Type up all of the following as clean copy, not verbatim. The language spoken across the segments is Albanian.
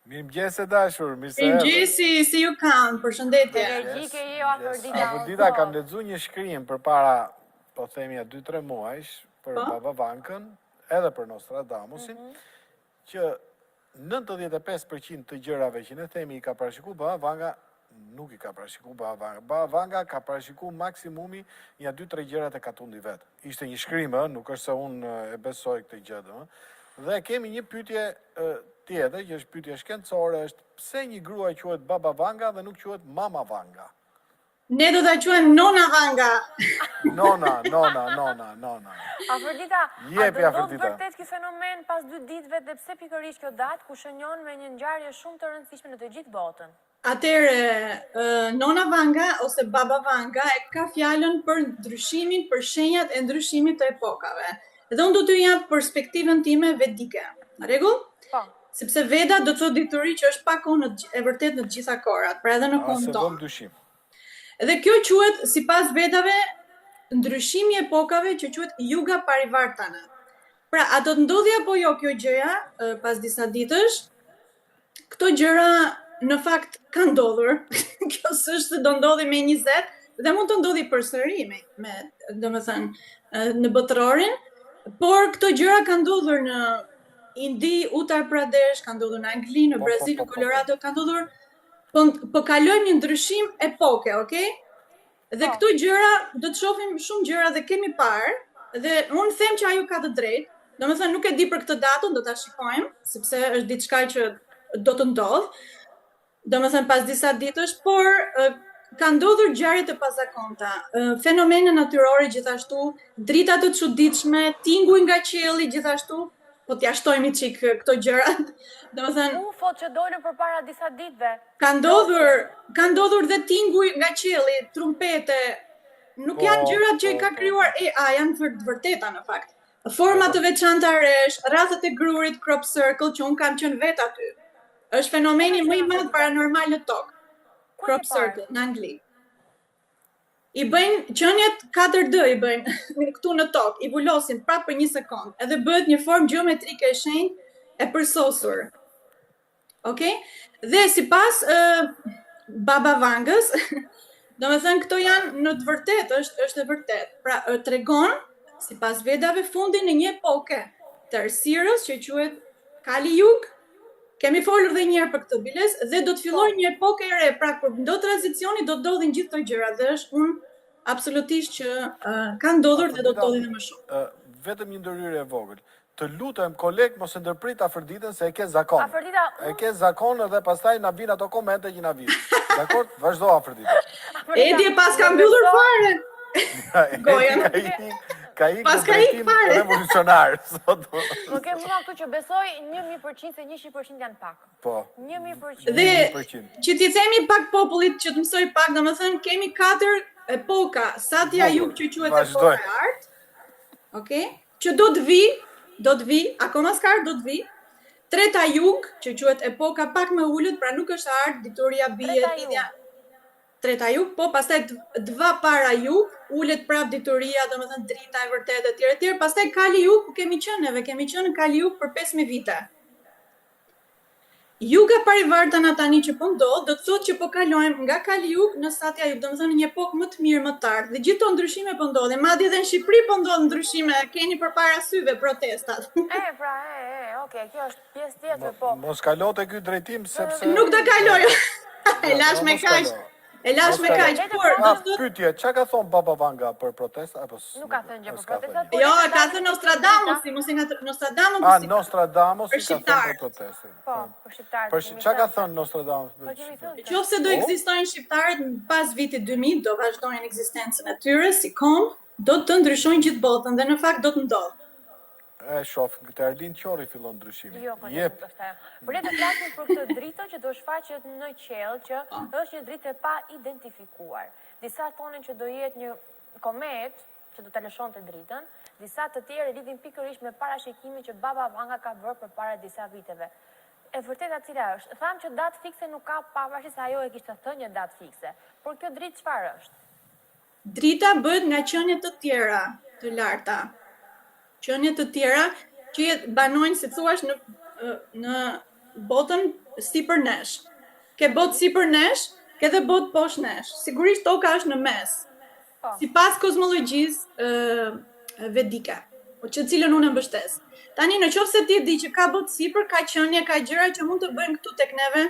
Mirëmëngjes e dashur, mirë se Mirëmëngjesi, si ju kanë? Përshëndetje. Energjike je Afrodita. Afrodita, kam lexuar një shkrim përpara, po themi 2-3 muajsh për Baba-Vangën, edhe për Nostradamusin, që 95% të gjërave që ne themi i ka parashikuar Baba-Vanga, nuk i ka parashikuar Baba-Vanga. Baba-Vanga ka parashikuar maksimumi një 2-3 gjërat e ka tundi vet. Ishte një shkrim, nuk është se unë e besoj këtë gjë. Dhe kemi një pyetje tjetër, që është pyetje shkencore, është pse një grua quhet Baba-Vanga dhe nuk quhet Mama-Vanga? Ne do ta quajmë Nona-Vanga. Nona. Afrodita, Jepi, a do Afrodita. vërtet ky fenomen pas 2 ditëve dhe pse pikërisht kjo datë ku shënjon me një ngjarje shumë të rëndësishme në të gjithë botën? Atëre, Nona-Vanga ose Baba-Vanga e ka fjalën për ndryshimin, për shenjat e ndryshimit të epokave. Dhe unë do t'ju jap perspektivën time vedike. Në rregull? Po. Sepse Veda do të thotë dituri që është pa kohë e vërtet në të gjitha kohrat, pra edhe në kohën Se tonë. vëm dyshim. Dhe kjo quhet sipas Vedave ndryshimi i epokave që quhet Yuga Parivartana. Pra, a do të ndodhi apo jo kjo gjëja pas disa ditësh? Këto gjëra në fakt kanë ndodhur. Kjo s'është se do ndodhi me 20 dhe mund të ndodhi përsëri me domethënë në botërorin, por këto gjëra kanë ndodhur në Indi, Uttar Pradesh, kanë ndodhur në Angli, në Brazil, në Colorado, kanë ndodhur. Po kalojmë një ndryshim epoke, okay? Dhe këto gjëra do të shohim shumë gjëra dhe kemi parë, dhe unë them që ajo ka të drejtë. Domethënë nuk e di për këtë datën, do ta shikojmë, sepse është diçka që do të ndodh. Domethënë pas disa ditësh, por ka ndodhur ngjarje të pazakonta, fenomene natyrore gjithashtu, drita të çuditshme, tinguj nga qielli gjithashtu. Po t'ja shtojmë çik këto gjërat. Domethënë UFO-t që dolën përpara disa ditëve. ka ndodhur dhe tinguj nga qielli, trumpete. Nuk janë gjërat që i ka krijuar AI, janë të vërteta në fakt. Forma të veçanta resh, rrafet e grurit, crop circle që un kam qenë vet aty. Është fenomeni më i madh paranormal në tokë. Crop circle në Angli. I bëjnë qënjet 4D i bëjnë këtu në tokë, i vulosin prapë për 1 sekond, edhe bëhet një formë gjeometrike e shenjtë e përsosur. Okej? Dhe sipas Baba-Vangës, domethënë këto janë në të vërtetë, është e vërtetë. Pra tregon sipas Vedave fundin në një epoke të errësirës që quhet Kali Yug. Kemi folur dhe një herë për këtë biles dhe do të fillojë një epokë e re, pra kur do tranzicioni do të ndodhin gjithë këto gjëra dhe është absolutisht që ka ndodhur dhe do të ndodhin më shumë. Vetëm një ndërhyrje e vogël. Të lutem koleg mos e ndërprit Afroditën se e ke zakon. Afrodita, E ke zakon edhe pastaj na vin ato komente që na vin. Dakor? Vazhdo Afrodita. Edi e pas ka mbyllur fare. Gojën. Ka ikë në drejtim revolucionar. Më ke mua këtu që besoj 1000% se 100% janë pak. Po. 1000%. Dhe që t'i themi pak popullit që të mësoj pak, domethënë kemi 4 epoka, Satya Yug që quhet epoka e artë. Okej? Që do të vi, akoma s'ka do të vi. Treta Yug që quhet epoka pak më ulët, pra nuk është artë, ditoria bie lidhja. Treta Yug, po pastaj dva para Yug, ulet prap ditoria, domethënë drita e vërtetë etj. Pastaj Kali Yug, kemi qenë në Kali Yug për 5000 vite. Yuga Parivartana tani që po ndodh, do të thotë që po kalojmë nga Kali Yug në Satya Yug, domethënë një epokë më të mirë, më të ardhë. Dhe gjithë këto ndryshime po ndodhin, madje edhe në Shqipëri po ndodhin ndryshime, keni përpara syve protestat. Okay, kjo është pjesë tjetër, po. Mos kalote ky drejtim sepse nuk do kaloj. E lash me kaq. Por pyetje, çka ka thon Baba-Vanga për protesta apo nuk ka thënë gjë për protestat? Jo, ka thënë Nostradamusi, mos e nga Nostradamusi. Nostradamusi ka thënë për protestën. Po, për shqiptarët. Për çka ka thënë Nostradamusi? Qofse do ekzistojnë shqiptarët pas vitit 2000, do vazhdojnë ekzistencën e tyre si kombë, do të ndryshojnë gjithë botën dhe në fakt do të ndodhë. E shoh, këtë Erlin Qori fillon ndryshimi. Jo, po nuk është ajo. Por le të flasim për këtë dritë që do shfaqet në qiell, që është një dritë e pa identifikuar. Disa thonin që do jetë një komet që do ta lëshonte dritën, disa të tjerë lidhin pikërisht me parashikimin që Baba-Vanga ka bërë përpara disa viteve. E vërteta cila është? Tham që datë fikse nuk ka, pavarësisht se ajo e kishte thënë një datë fikse. Por kjo dritë çfarë është? Drita bëhet nga qenie të tjera, të larta. Qenie të tjera që banojnë, si thuash, në botën sipër nesh. Ke botë sipër nesh, ke dhe botë poshtë nesh. Sigurisht toka është në mes. Sipas kozmologjisë vedike, që cilën unë mbështes. Tani në qoftë se ti di që ka botë sipër, ka qenie, ka gjëra që mund të bëjnë këtu tek neve,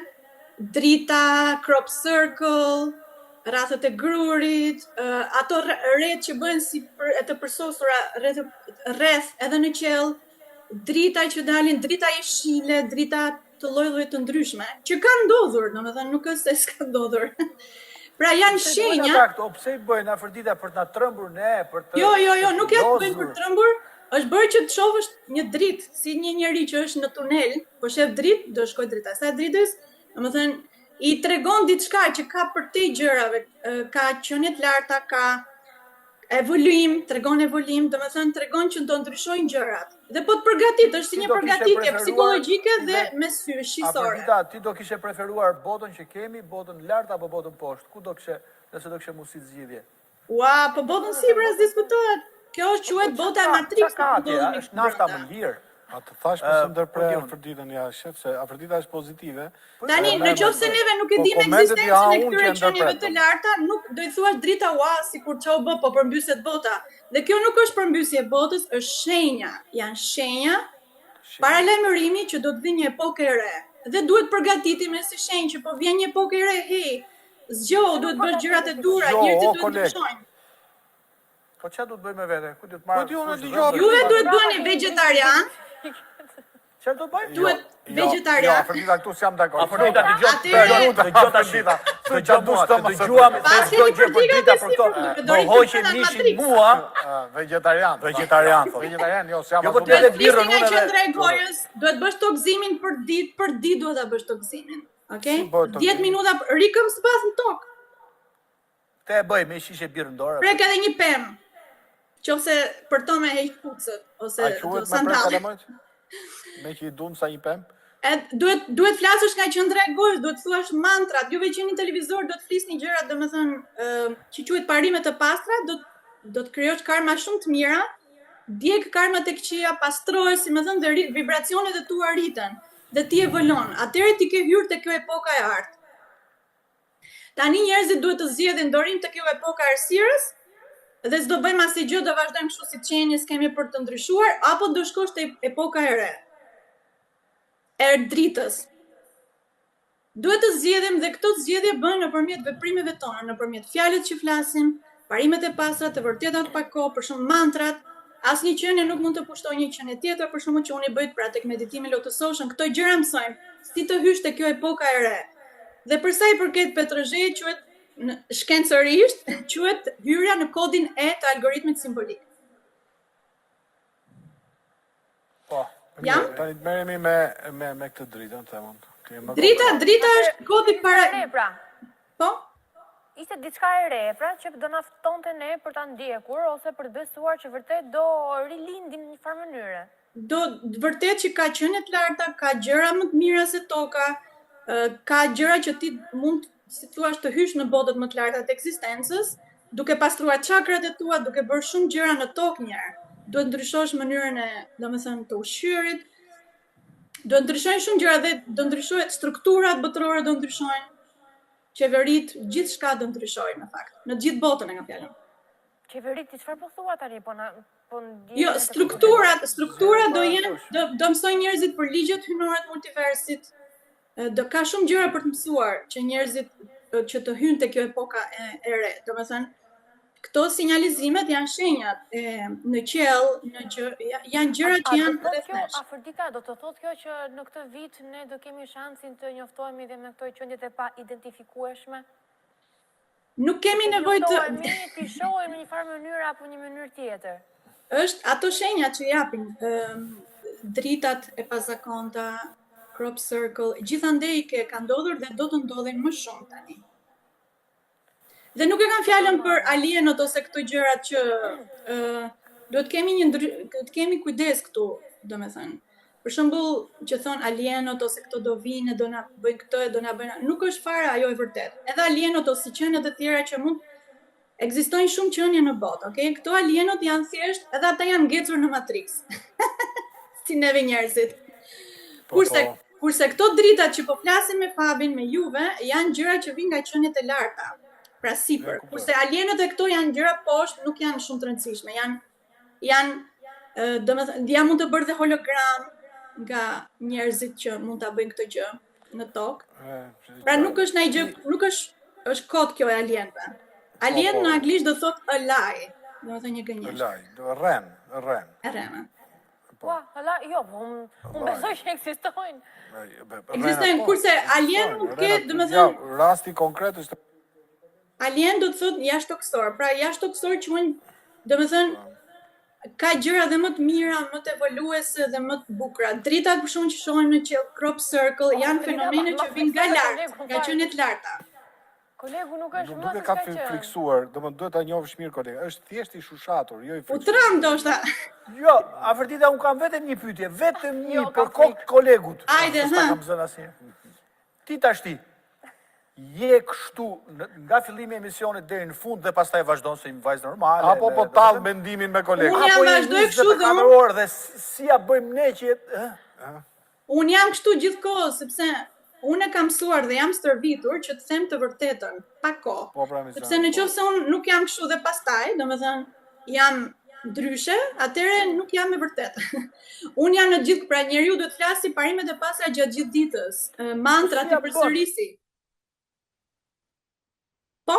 drita, crop circle, rrethët e grurit, ato rreth që bëhen si të përsosura rreth edhe në qell, drita që dalin, drita jeshile, drita të lloj-lloj të ndryshme, që kanë ndodhur, domethënë nuk është se s'ka ndodhur. Pra janë shenja. Pse i bëjnë Afrodita për të na trembur ne, për të Jo, nuk ja të bëjnë për të trembur, është bërë që të shohësh një dritë, si një njeri që është në tunel, po shef dritë, do shkoj drita asaj dritës, domethënë i tregon diçka që ka për te gjërave, ka qenie të larta, ka evolim, tregon evolim, domethënë tregon që do ndryshojnë gjërat. Dhe po të përgatit, është si një përgatitje psikologjike dhe me sy shqisore. Afrodita, ti do kishe preferuar botën që kemi, botën lart apo botën poshtë? Ku do kishe, nëse do kishe mundësi zgjidhje? Ua, po botën sipër as diskutohet. Kjo është quhet bota Matrix. Është nafta më lirë. A të thash për së ndërprej Afroditën, ja, shef se Afrodita është pozitive. Tani, në qoftë se neve nuk e dim ekzistencën e këtyre qenieve të larta, nuk do i thuash drita ua, sikur çau bë, po përmbyset bota. Dhe kjo nuk është përmbysje e botës, është shenja. Janë shenja paralajmërimi që do të vijë një epokë e re. Dhe duhet përgatitemi si shenjë që po vjen një epokë e re, hey, zgjohu, duhet bësh gjërat e dura, njerëzit duhet të ndryshojnë. Po çfarë do të bëjmë me vete? Ku do të marrë? Juve duhet bëheni vegetarian. Çfarë do bëjmë? Duhet vegetarian. Jo, Afrodita këtu s'jam dakord. Afrodita dëgjoj tash. Dëgjuam se çdo gjë për drita për këto. Do hoqim mishin mua, Vegetarian. vegetarian. Vegetarian, jo, s'jam Jo, po asnjë. ti edhe birrën Nga unë qendra e edhe. gojës, duhet bësh tokzimin për ditë duhet ta bësh tokzimin. Okej? Si bëhet tokzimin? 10 minuta rikëm sipas në tokë. Te e bëj me shishe birrë në dorë. Prek edhe një pemë. Qofse për to me heq kucët ose A quhet me sandale. prekalamojt? Me që i dum sa një pemë? Duhet flasësh nga qendra e gojës, duhet thuash mantrat. Juve që jeni në televizor do të flisni gjëra, domethënë që quhet parime të pastra, do të krijosh karma shumë të mira. Djeg karmat e këqija, pastrohesh, si më thënë, dhe vibracionet e tua rriten dhe ti evolon. Atëherë ti ke hyrë te kjo epoka e artë. Tani njerëzit duhet të zgjedhin dorim te kjo epoka e errësirës. Dhe s'do bëjmë asnjë gjë, do vazhdojmë kështu si qenie, s'kemi për të ndryshuar, apo do shkosh te epoka e re. E dritës. Duhet të zgjedhim dhe këto zgjedhje bëhen nëpërmjet veprimeve tona, nëpërmjet fjalëve që flasim, parimet e pastra, të vërtetat pa kohë, për shembull mantrat. Asnjë qenie nuk mund të pushtojë një qenie tjetër, për shembull që unë i bëj pra tek meditimi lotusoshën, këto gjëra mësojmë si të hysh te kjo epoka e re. Dhe për sa i përket Petrozhejit, quhet shkencërisht quhet hyrja në kodin E të algoritmit simbolik. Po. Jam? Tani të merremi me këtë dritën, temën. Drita është kodi para. Re, pra. Po? Ishte diçka e re, pra, që do na ftonte ne për ta ndjekur ose për të besuar që vërtet do rilindin në një farë mënyre. Do vërtet që ka qenie të larta, ka gjëra më të mira se toka, ka gjëra që ti mund, si thua, të hysh në botët më të larta të ekzistencës, duke pastruar çakrat e tua, duke bërë shumë gjëra në tokë një herë. Duhet ndryshosh mënyrën e, domethënë, të ushqyerit. Duhet ndryshojnë shumë gjëra dhe do ndryshohet strukturat botërore, do ndryshojnë. Qeverit, gjithçka do ndryshojnë në fakt, në gjithë botën e nga fjalën. Qeverit, ti çfarë po thua tani? Jo, strukturat do jenë, do mësojnë njerëzit për ligjet hynore të multiversit. Do ka shumë gjëra për të mësuar që njerëzit që të hyjnë te kjo epoka e re. Domethënë, këto sinjalizimet janë shenjat në qell, janë gjëra që janë rreth nesh. Afrodita, do të thotë kjo që në këtë vit ne do kemi shansin të njoftohemi dhe me këto qendjet e pa identifikueshme? Nuk kemi nevojë të Të shohemi në një farë mënyrë apo një mënyrë tjetër. Është ato shenjat që japin dritat e pazakonta, crop circle, gjithandej ka ndodhur dhe do të ndodhin më shumë tani. Dhe nuk e kam fjalën për alienot ose këto gjërat që duhet kemi kujdes këtu, domethënë. Për shembull, që thon alienot ose këto do vinë, do na bëjnë këto e do na bëjnë, nuk është fare ajo e vërtet. Edhe alienot ose qenet e tjera që mund ekzistojnë shumë qenie në botë, okay? Këto alienot janë thjesht, edhe ata janë ngecur në Matrix. Si neve njerëzit. Kurse Kurse këto dritat që po flasim me Fabin, me Juve, janë gjëra që vijnë nga qenjet e larta. Pra sipër. Kurse alienët e këto janë gjëra poshtë, nuk janë shumë të rëndësishme. Ja mund të bërë dhe hologram nga njerëzit që mund ta bëjnë këtë gjë në tokë. Pra nuk është ndaj gjë, nuk është kod kjo e alienëve. Alien në anglisht do thot a lie, do të thënë një gënjeshtër. Ren. Rrena. Po, jo, unë besoj që ekzistojnë. Ekzistojnë, kurse alien mund të ketë, domethënë, rasti konkret është alien do të thotë jashtëtoksor. Pra jashtëtoksor quhen, domethënë, ka gjëra dhe më të mira, më të evoluese dhe më të bukura. Dritat për shkak që shohin në qiell, crop circle, janë fenomene që vijnë nga lart, nga qenet larta. Kolegu nuk është Nuk e ka friksuar, domethënë duhet ta njohësh mirë kolega. Është thjesht i shushatur, jo i friksuar. Utram ndoshta. Jo, Aferdita, unë kam vetëm një pyetje, vetëm një për kokë kolegut. Hajde, S'ta kam zënë asnjë. Ti tashti, je kështu nga fillimi i emisionit deri në fund dhe pastaj vazhdon se një vajzë normale. Apo po tall mendimin me kolegun. Unë jam vazhdoj kështu dhe unë. Orë dhe si ja bëjmë ne që Unë jam kështu gjithkohë sepse unë e kam mësuar dhe jam stërvitur që të them të vërtetën, pa kohë. Po, pra, Sepse nëse unë nuk jam kështu dhe pastaj, domethënë jam ndryshe, atëherë nuk jam e vërtetë. Unë jam në gjithë, pra njeriu duhet të flasë parimet e pastra gjatë gjithë ditës, mantrat e përsërisi. Po?